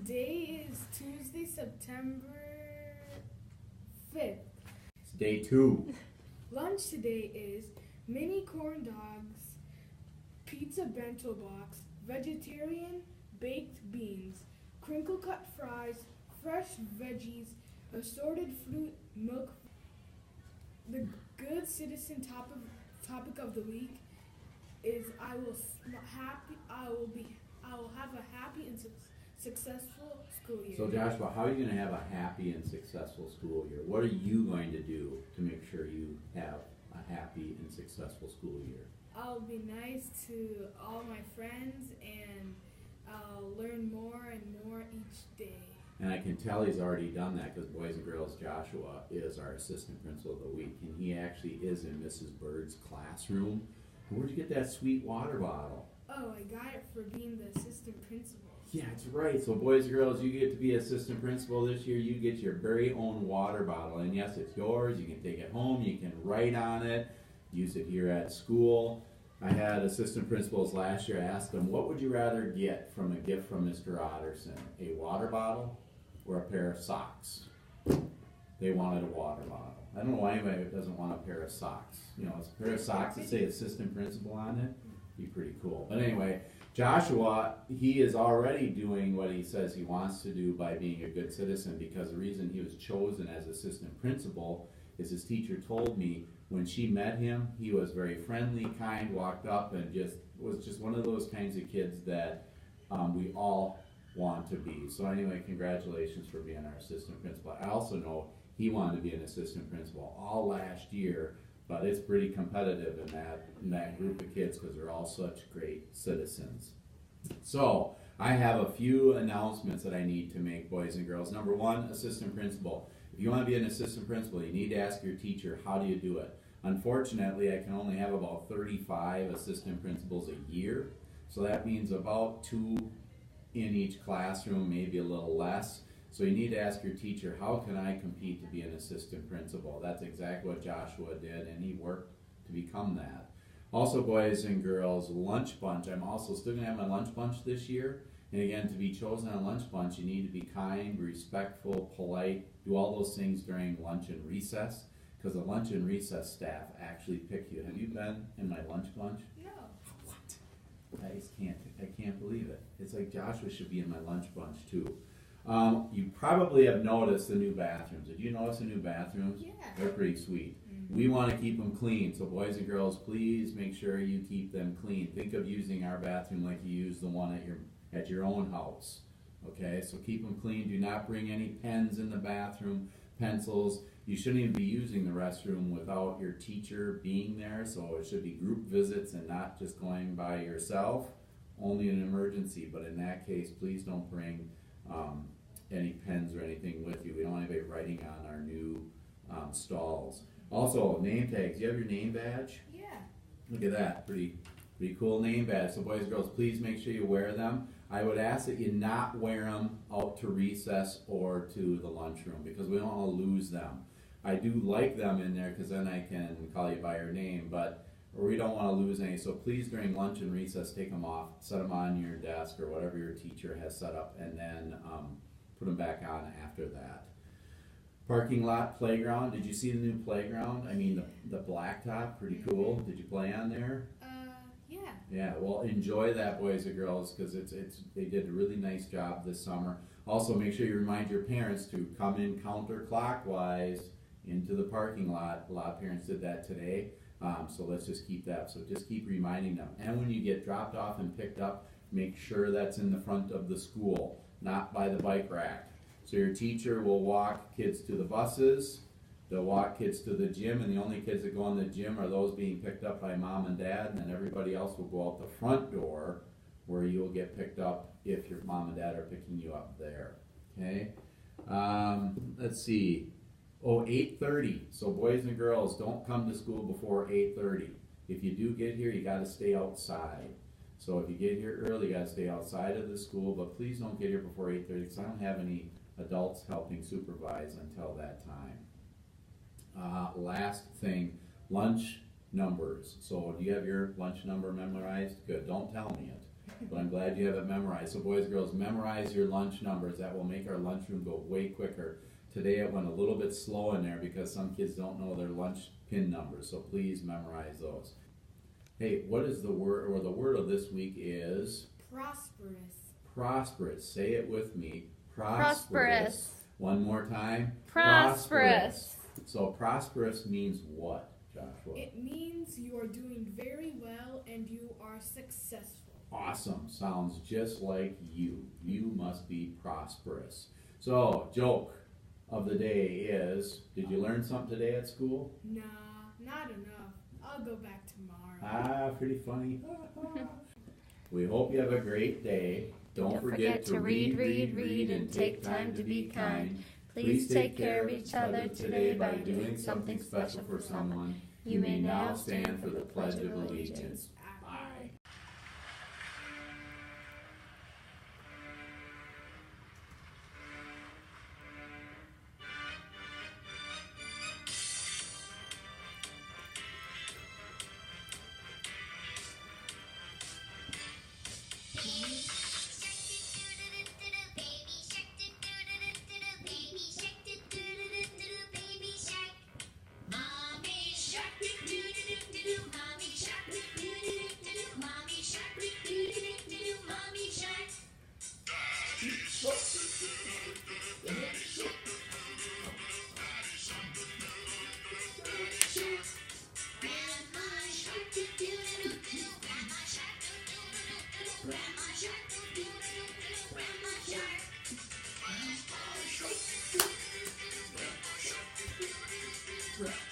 Today is Tuesday, September 5th. It's day 2. Lunch today is mini corn dogs, pizza bento box, vegetarian baked beans, crinkle cut fries, fresh veggies, assorted fruit, milk. The good citizen topic of the week is I will have a happy and successful school year. So Joshua, how are you going to have a happy and successful school year? What are you going to do to make sure you have a happy and successful school year? I'll be nice to all my friends and I'll learn more and more each day. And I can tell he's already done that because Boys and Girls Joshua is our assistant principal of the week, and he actually is in Mrs. Bird's classroom. Where'd you get that sweet water bottle? Oh, I got it for being the assistant principal. Yeah, that's right. So boys and girls, you get to be assistant principal this year. You get your very own water bottle. And yes, it's yours. You can take it home. You can write on it. Use it here at school. I had assistant principals last year. I asked them, what would you rather get from a gift from Mr. Otterson? A water bottle or a pair of socks? They wanted a water bottle. I don't know why anybody doesn't want a pair of socks. You know, it's a pair of socks that say assistant principal on it. Be pretty cool. But anyway, Joshua, he is already doing what he says he wants to do by being a good citizen, because the reason he was chosen as assistant principal is his teacher told me when she met him, he was very friendly, kind, walked up and was just one of those kinds of kids that we all want to be. So anyway, congratulations for being our assistant principal. I also know he wanted to be an assistant principal all last year, but it's pretty competitive in that group of kids because they're all such great citizens. So I have a few announcements that I need to make, boys and girls. Number one, assistant principal. If you want to be an assistant principal, you need to ask your teacher, how do you do it? Unfortunately, I can only have about 35 assistant principals a year, so that means about 2 in each classroom, maybe a little less. So you need to ask your teacher, how can I compete to be an assistant principal? That's exactly what Joshua did, and he worked to become that. Also, boys and girls, lunch bunch. I'm also still going to have my lunch bunch this year. And again, to be chosen on lunch bunch, you need to be kind, respectful, polite, do all those things during lunch and recess, because the lunch and recess staff actually pick you. Have you been in my lunch bunch? No. What? I can't believe it. It's like Joshua should be in my lunch bunch too. You probably have noticed the new bathrooms. Did you notice the new bathrooms? Yeah. They're pretty sweet. Mm-hmm. We want to keep them clean, so boys and girls, please make sure you keep them clean. Think of using our bathroom like you use the one at your own house. Okay, so keep them clean. Do not bring any pens in the bathroom, pencils. You shouldn't even be using the restroom without your teacher being there, so it should be group visits and not just going by yourself, only in an emergency. But in that case, please don't bring any pens or anything with you. We don't want anybody writing on our new stalls. Also, name tags. You have your name badge? Yeah. Look at that. Pretty cool name badge. So boys and girls, please make sure you wear them. I would ask that you not wear them out to recess or to the lunchroom because we don't want to lose them. I do like them in there because then I can call you by your name, but we don't want to lose any. So please, during lunch and recess, take them off, set them on your desk or whatever your teacher has set up, and then put them back on after that. Parking lot, playground. Did you see the new playground? I mean, the blacktop, pretty cool. Did you play on there? Yeah. Yeah, well, enjoy that, boys and girls, because they did a really nice job this summer. Also, make sure you remind your parents to come in counterclockwise into the parking lot. A lot of parents did that today, so let's just keep that. So just keep reminding them. And when you get dropped off and picked up, make sure that's in the front of the school, not by the bike rack. So your teacher will walk kids to the buses. They'll walk kids to the gym, and the only kids that go in the gym are those being picked up by mom and dad, and then everybody else will go out the front door where you'll get picked up if your mom and dad are picking you up there. Okay? Let's see. Oh, 8:30. So boys and girls, don't come to school before 8:30. If you do get here, you got to stay outside. So if you get here early, you got to stay outside of the school, but please don't get here before 8:30 because I don't have any adults helping supervise until that time. Last thing, lunch numbers. So do you have your lunch number memorized? Good. Don't tell me it. but I'm glad you have it memorized. So boys, girls, memorize your lunch numbers. That will make our lunchroom go way quicker. Today it went a little bit slow in there because some kids don't know their lunch pin numbers, so please memorize those. Hey, what is the word, or the word of this week is? Prosperous. Prosperous. Say it with me. Prosperous. One more time. Prosperous. So prosperous means what, Joshua? It means you are doing very well and you are successful. Awesome. Sounds just like you. You must be prosperous. So, joke of the day is, did you learn something today at school? Nah, not enough. I'll go back tomorrow. Ah, pretty funny. We hope you have a great day. Don't forget to read, and take time to be kind. Please take care of each other today by doing something special for someone. You may now stand for the Pledge of Allegiance. Bye. Right.